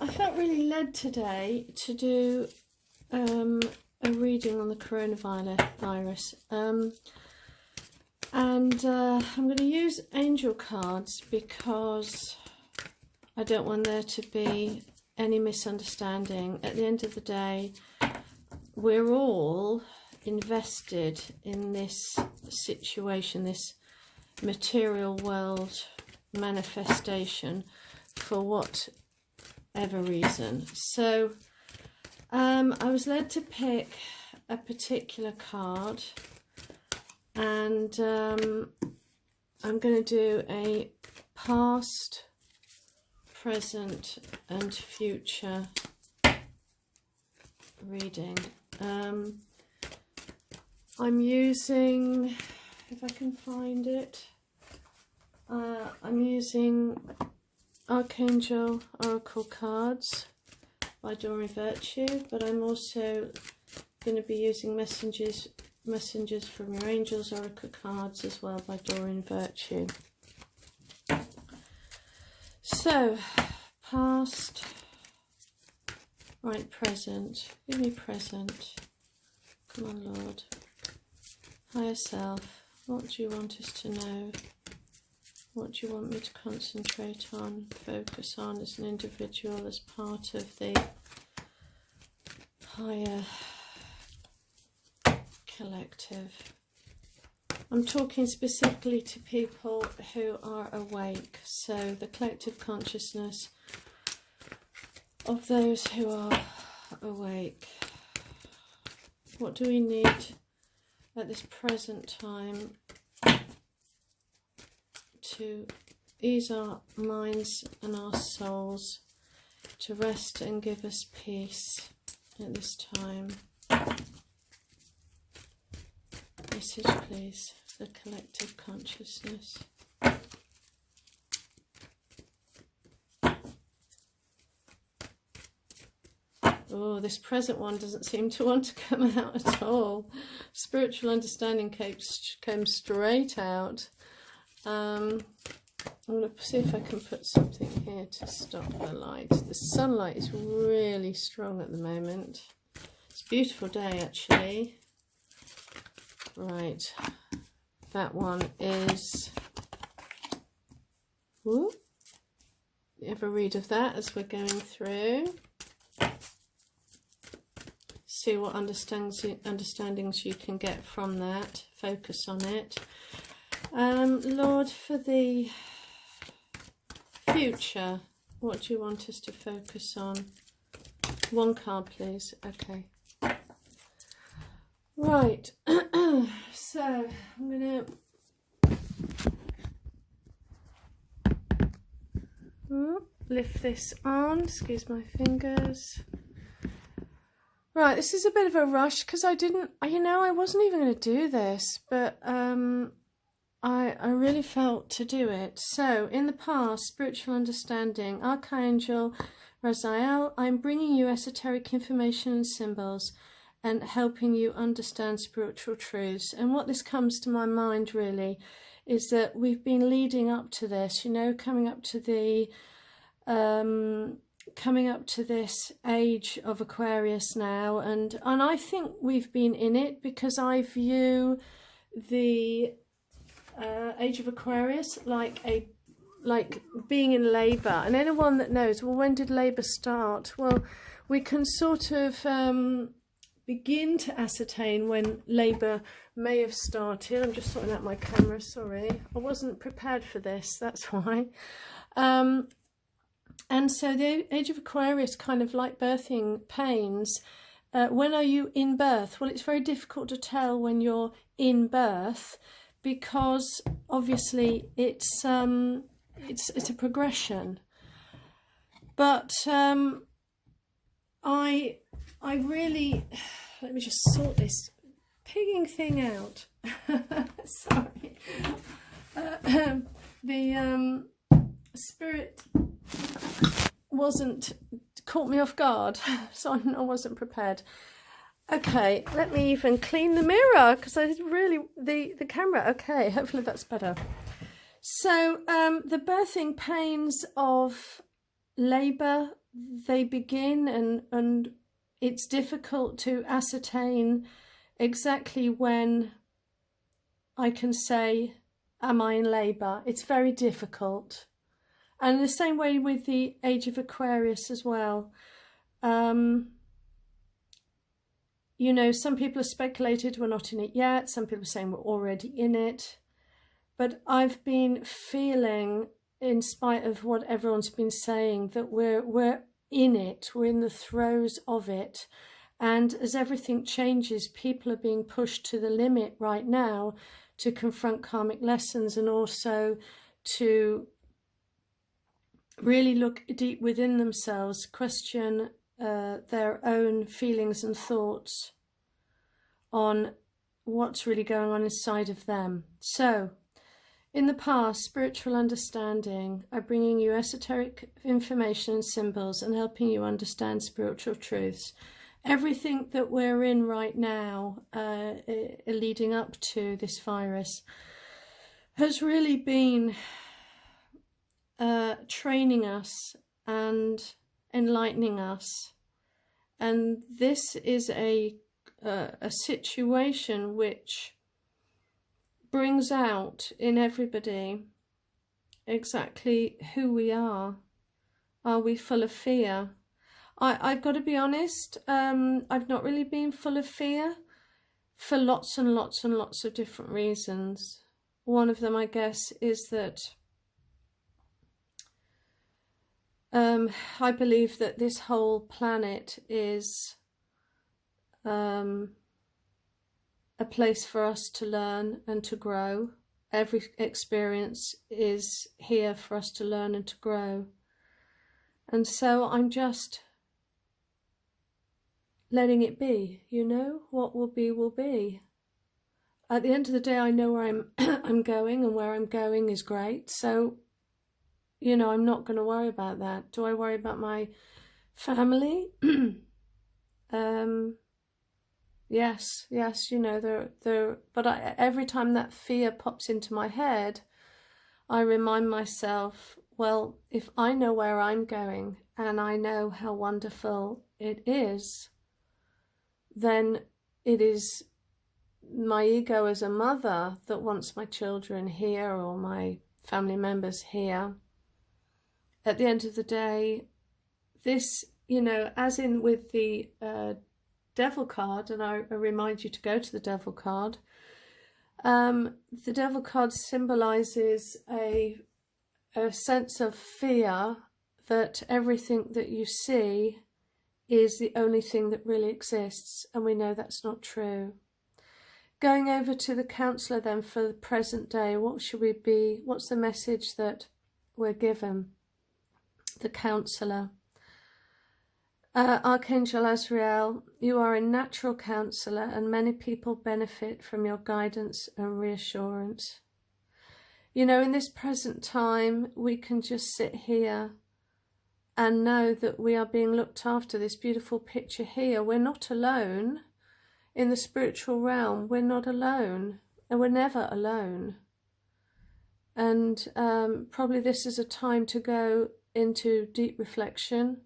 I felt really led today to do a reading on the coronavirus. I'm going to use angel cards because I don't want there to be any misunderstanding. At the end of the day, we're all invested in this situation, this material world manifestation, for whatever reason. So I was led to pick a particular card, and I'm going to do a past, present and future reading. I'm using, if I can find it, I'm using Archangel Oracle cards by Dora Virtue, but I'm also going to be using messengers from your angels Oracle cards as well by Dora Virtue. So, past, right, present. Give me present. Come on, Lord. Higher self, what do you want us to know? What do you want me to concentrate on, focus on as an individual, as part of the higher collective? I'm talking specifically to people who are awake, so the collective consciousness of those who are awake. What do we need at this present time to ease our minds and our souls, to rest and give us peace at this time? Message, please, the collective consciousness. Oh, this present one doesn't seem to want to come out at all. Spiritual understanding came straight out. I'm going to see if I can put something here to stop the light. The sunlight is really strong at the moment. It's a beautiful day, actually. Right, that one is... Ooh. You have a read of that as we're going through. See what understandings you can get from that. Focus on it. Lord, for the future, what do you want us to focus on? One card, please. Okay. Right. So I'm going to lift this on. Excuse my fingers. Right, this is a bit of a rush because I wasn't even going to do this, but I really felt to do it. So, in the past, spiritual understanding, Archangel Raziel, I'm bringing you esoteric information and symbols and helping you understand spiritual truths. And what this comes to my mind really is that we've been leading up to this, coming up to this age of Aquarius now, and I think we've been in it because I view the age of Aquarius like being in labour. And anyone that knows, well, when did labour start? Well, we can sort of begin to ascertain when labour may have started. I'm just sorting out my camera, sorry. I wasn't prepared for this, that's why. And so the age of Aquarius, kind of like birthing pains. When are you in birth? Well, it's very difficult to tell when you're in birth because obviously it's a progression. But I really, let me just sort this pigging thing out. Sorry. The spirit caught me off guard, so I wasn't prepared. Okay, let me even clean the mirror because I didn't really the camera. Okay, hopefully that's better. So the birthing pains of labour, they begin, and it's difficult to ascertain exactly when I can say, am I in labour? It's very difficult. And the same way with the age of Aquarius as well. You know, some people have speculated we're not in it yet. Some people are saying we're already in it. But I've been feeling, in spite of what everyone's been saying, that we're in it. We're in the throes of it. And as everything changes, people are being pushed to the limit right now to confront karmic lessons, and also to really look deep within themselves, question their own feelings and thoughts on what's really going on inside of them. So, in the past, spiritual understanding are bringing you esoteric information and symbols and helping you understand spiritual truths. Everything that we're in right now, leading up to this virus, has really been training us and enlightening us. And this is a situation which brings out in everybody exactly who we are. Are we full of fear? I've got to be honest, I've not really been full of fear for lots and lots and lots of different reasons. One of them, I guess, is that I believe that this whole planet is a place for us to learn and to grow. Every experience is here for us to learn and to grow. And so I'm just letting it be, you know, what will be will be. At the end of the day, I know where I'm going, and where I'm going is great. So, you know, I'm not going to worry about that. Do I worry about my family? Yes, you know, but every time that fear pops into my head, I remind myself, well, if I know where I'm going and I know how wonderful it is, then it is my ego as a mother that wants my children here or my family members here. At the end of the day, this, you know, as in with the Devil card, and I remind you to go to the Devil card, the Devil card symbolizes a sense of fear that everything that you see is the only thing that really exists, and we know that's not true. Going over to the counsellor then for the present day, what should we be, what's the message that we're given? The counsellor. Archangel Azrael, you are a natural counsellor, and many people benefit from your guidance and reassurance. You know, in this present time, we can just sit here and know that we are being looked after. This beautiful picture here, we're not alone. In the spiritual realm, we're not alone, and we're never alone. And probably this is a time to go into deep reflection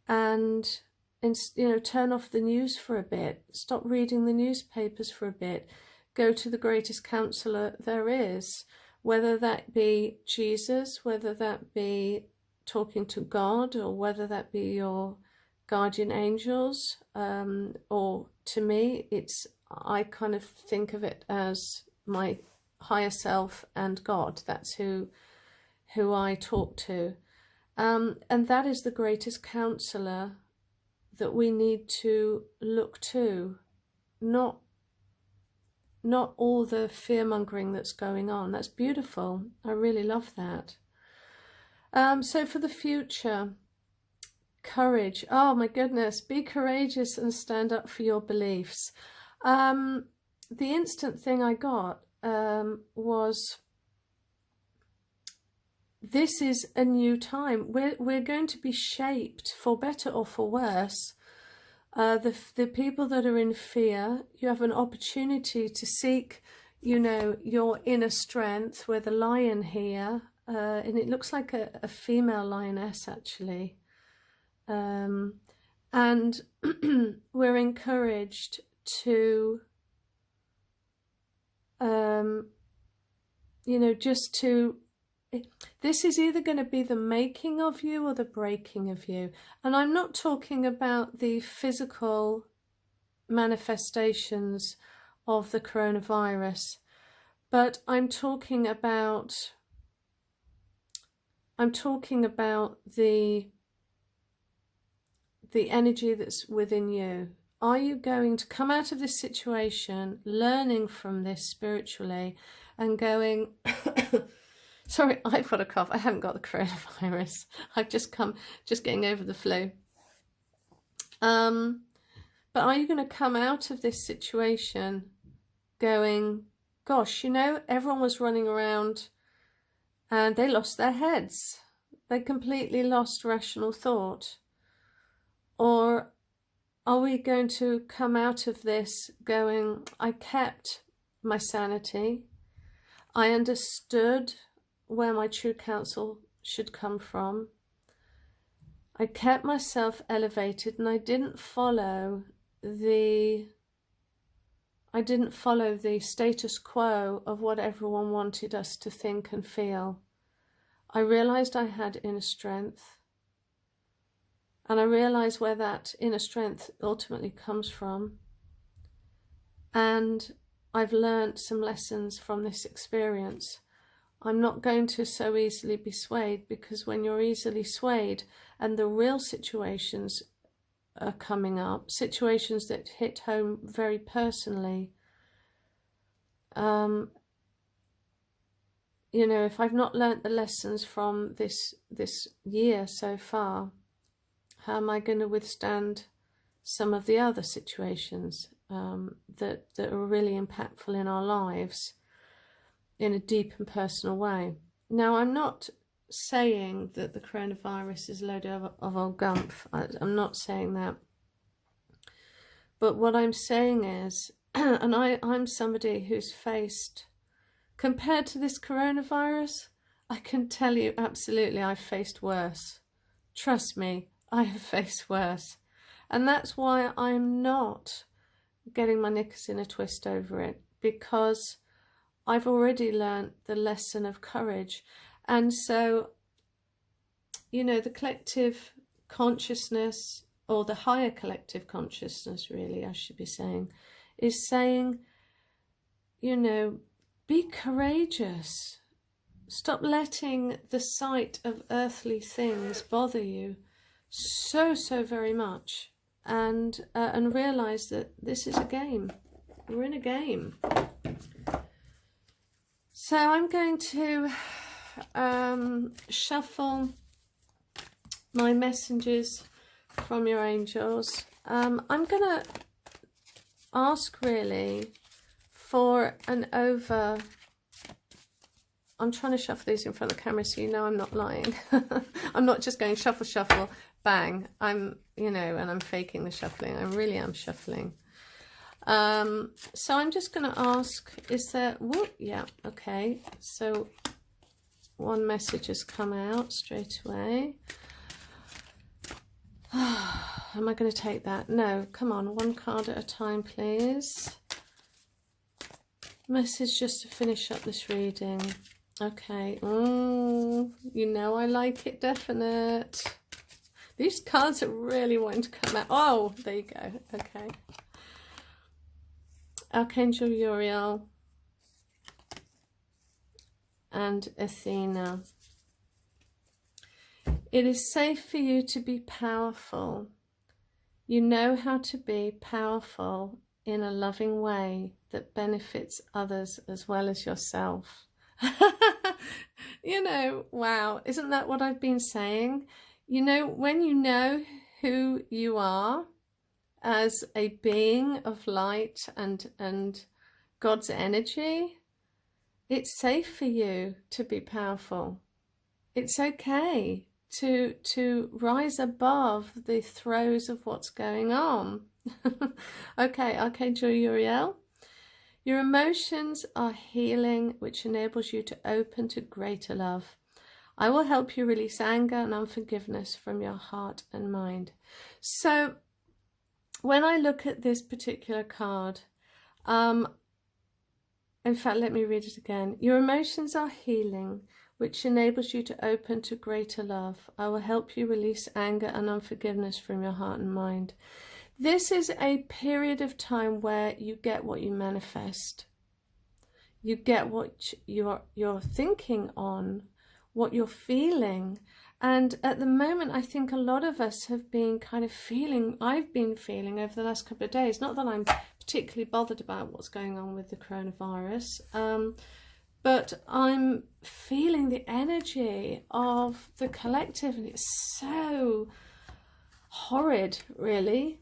and, you know, turn off the news for a bit. Stop reading the newspapers for a bit. Go to the greatest counsellor there is, whether that be Jesus, whether that be talking to God, or whether that be your guardian angels, or to me, I kind of think of it as my higher self and God. That's who I talk to. And that is the greatest counsellor that we need to look to, not all the fear-mongering that's going on. That's beautiful. I really love that. So for the future, courage. Oh my goodness, be courageous and stand up for your beliefs. The instant thing I got was, this is a new time. We're going to be shaped for better or for worse. The people that are in fear, you have an opportunity to seek, you know, your inner strength. We're the lion here, and it looks like a female lioness actually. and we're encouraged to, you know, just to, this is either going to be the making of you or the breaking of you. And I'm not talking about the physical manifestations of the coronavirus, but I'm talking about the energy that's within you. Are you going to come out of this situation learning from this spiritually and going sorry, I've got a cough. I haven't got the coronavirus. I've just getting over the flu. But are you going to come out of this situation going, gosh, you know, everyone was running around and they lost their heads. They completely lost rational thought. Or are we going to come out of this going, I kept my sanity. I understood where my true counsel should come from. I kept myself elevated, and I didn't follow the status quo of what everyone wanted us to think and feel. I realized I had inner strength, and I realized where that inner strength ultimately comes from. And I've learned some lessons from this experience. I'm not going to so easily be swayed, because when you're easily swayed and the real situations are coming up, situations that hit home very personally, you know, if I've not learnt the lessons from this year so far, how am I going to withstand some of the other situations that are really impactful in our lives in a deep and personal way? Now, I'm not saying that the coronavirus is a load of old gumph. I'm not saying that. But what I'm saying is, and I'm somebody who's faced, compared to this coronavirus, I can tell you absolutely I've faced worse. Trust me, I have faced worse. And that's why I'm not getting my knickers in a twist over it, because I've already learnt the lesson of courage. And so, you know, the collective consciousness, or the higher collective consciousness, really, I should be saying, is saying, you know, be courageous. Stop letting the sight of earthly things bother you so very much, and realize that this is a game. We're in a game. So I'm going to shuffle my messages from your angels. I'm going to ask really for an over... I'm trying to shuffle these in front of the camera so you know I'm not lying. I'm not just going shuffle, shuffle, bang. I'm, you know, and I'm faking the shuffling. I really am shuffling. So I'm just going to ask, is there... Whoop, yeah, okay. So one message has come out straight away. Am I going to take that? No, come on, one card at a time, please. Message just to finish up this reading. Okay. You know I like it, definite. These cards are really wanting to come out. Oh, there you go. Okay. Archangel Uriel and Athena. It is safe for you to be powerful. You know how to be powerful in a loving way that benefits others as well as yourself. You know, wow, isn't that what I've been saying? You know, when you know who you are as a being of light and God's energy, it's safe for you to be powerful. It's okay to rise above the throes of what's going on. Okay, Archangel Uriel. Your emotions are healing, which enables you to open to greater love. I will help you release anger and unforgiveness from your heart and mind. So when I look at this particular card, in fact, let me read it again. Your emotions are healing, which enables you to open to greater love. I will help you release anger and unforgiveness from your heart and mind. This is a period of time where you get what you manifest. You get what you're thinking on, what you're feeling. And at the moment, I think a lot of us have been kind of feeling, I've been feeling over the last couple of days, not that I'm particularly bothered about what's going on with the coronavirus, but I'm feeling the energy of the collective, and it's so horrid, really.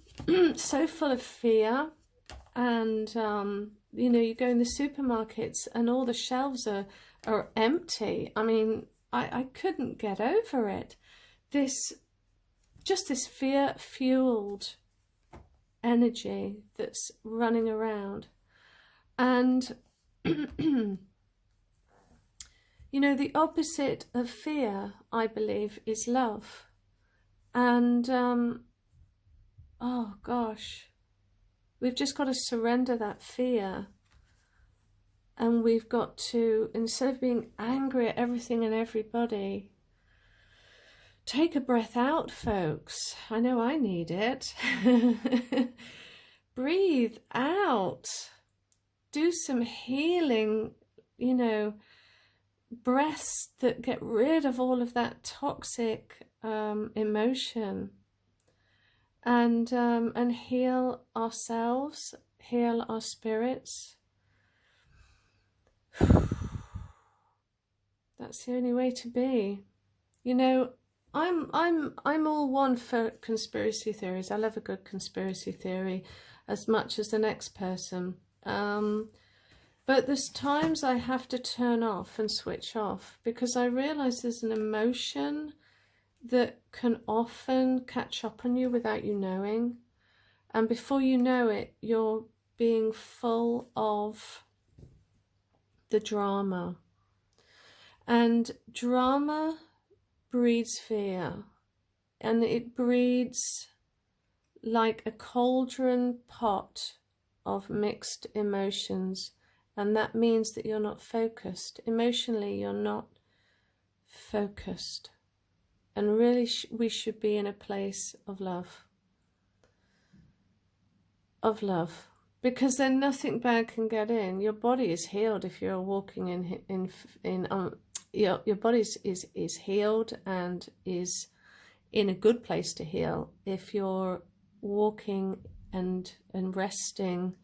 So full of fear. And you know, you go in the supermarkets and all the shelves are empty. I mean, I couldn't get over it. Just this fear-fueled energy that's running around. And you know, the opposite of fear, I believe, is love. And oh gosh, we've just got to surrender that fear. And we've got to, instead of being angry at everything and everybody, take a breath out, folks. I know I need it. Breathe out. Do some healing, you know, breaths that get rid of all of that toxic emotion. And heal ourselves, heal our spirits. That's the only way to be. You know, I'm all one for conspiracy theories. I love a good conspiracy theory as much as the next person. But there's times I have to turn off and switch off, because I realise there's an emotion that can often catch up on you without you knowing. And before you know it, you're being full of the drama. And drama breeds fear. And it breeds like a cauldron pot of mixed emotions. And that means that you're not focused. Emotionally, you're not focused. And really, we should be in a place of love. Of love. Because then nothing bad can get in. Your body is healed if you're walking your body is healed and is in a good place to heal if you're walking and resting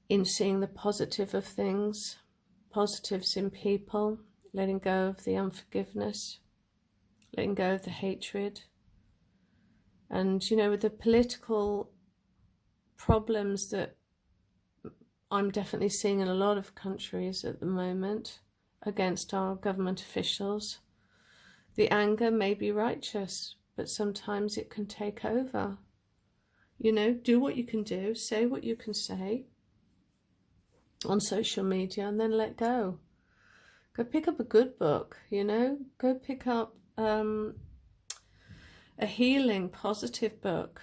in seeing the positive of things, positives in people, letting go of the unforgiveness, letting go of the hatred. And, you know, with the political problems that I'm definitely seeing in a lot of countries at the moment against our government officials, the anger may be righteous, but sometimes it can take over. You know, do what you can do, say what you can say on social media, and then let go. Go pick up a good book, you know, go pick up a healing, positive book.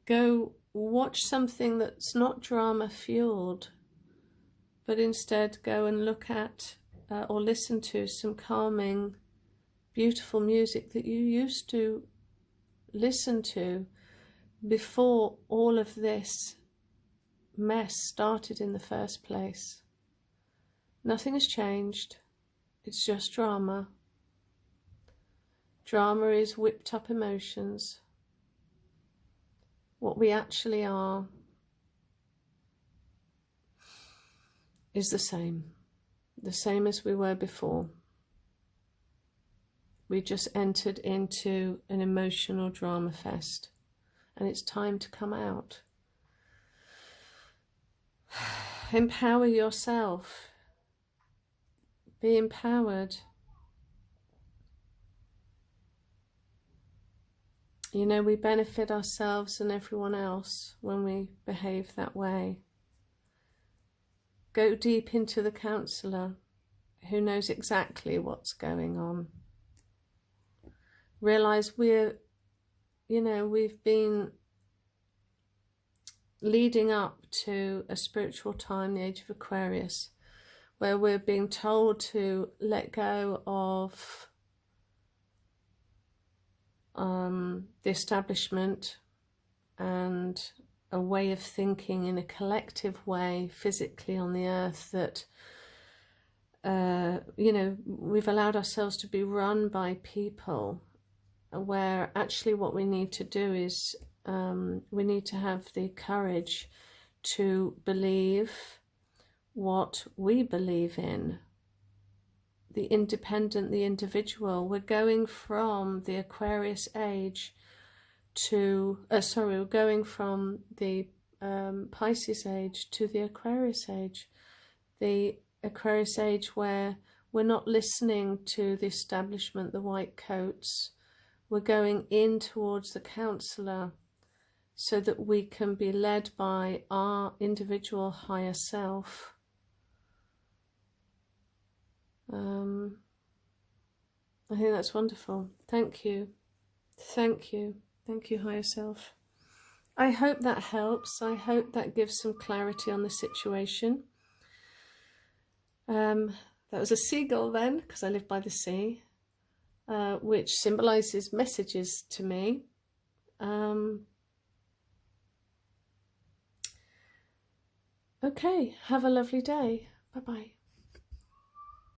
Go watch something that's not drama fueled, but instead go and look at or listen to some calming, beautiful music that you used to listen to before all of this mess started in the first place. Nothing has changed. It's just drama. Drama is whipped up emotions. What we actually are is the same as we were before. We just entered into an emotional drama fest, and it's time to come out. Empower yourself. Be empowered. You know, we benefit ourselves and everyone else when we behave that way. Go deep into the counsellor who knows exactly what's going on. Realize we've been leading up to a spiritual time, the age of Aquarius, where we're being told to let go of the establishment and a way of thinking in a collective way physically on the earth that we've allowed ourselves to be run by people, where actually what we need to do is we need to have the courage to believe what we believe in. The independent, the individual. We're going from the Aquarius age to, we're going from the Pisces age to the Aquarius age. The Aquarius age where we're not listening to the establishment, the white coats. We're going in towards the counselor so that we can be led by our individual higher self. I think that's wonderful. Thank you. Thank you. Thank you, higher self. I hope that helps. I hope that gives some clarity on the situation. That was a seagull then, because I live by the sea, which symbolises messages to me. Okay, have a lovely day. Bye-bye.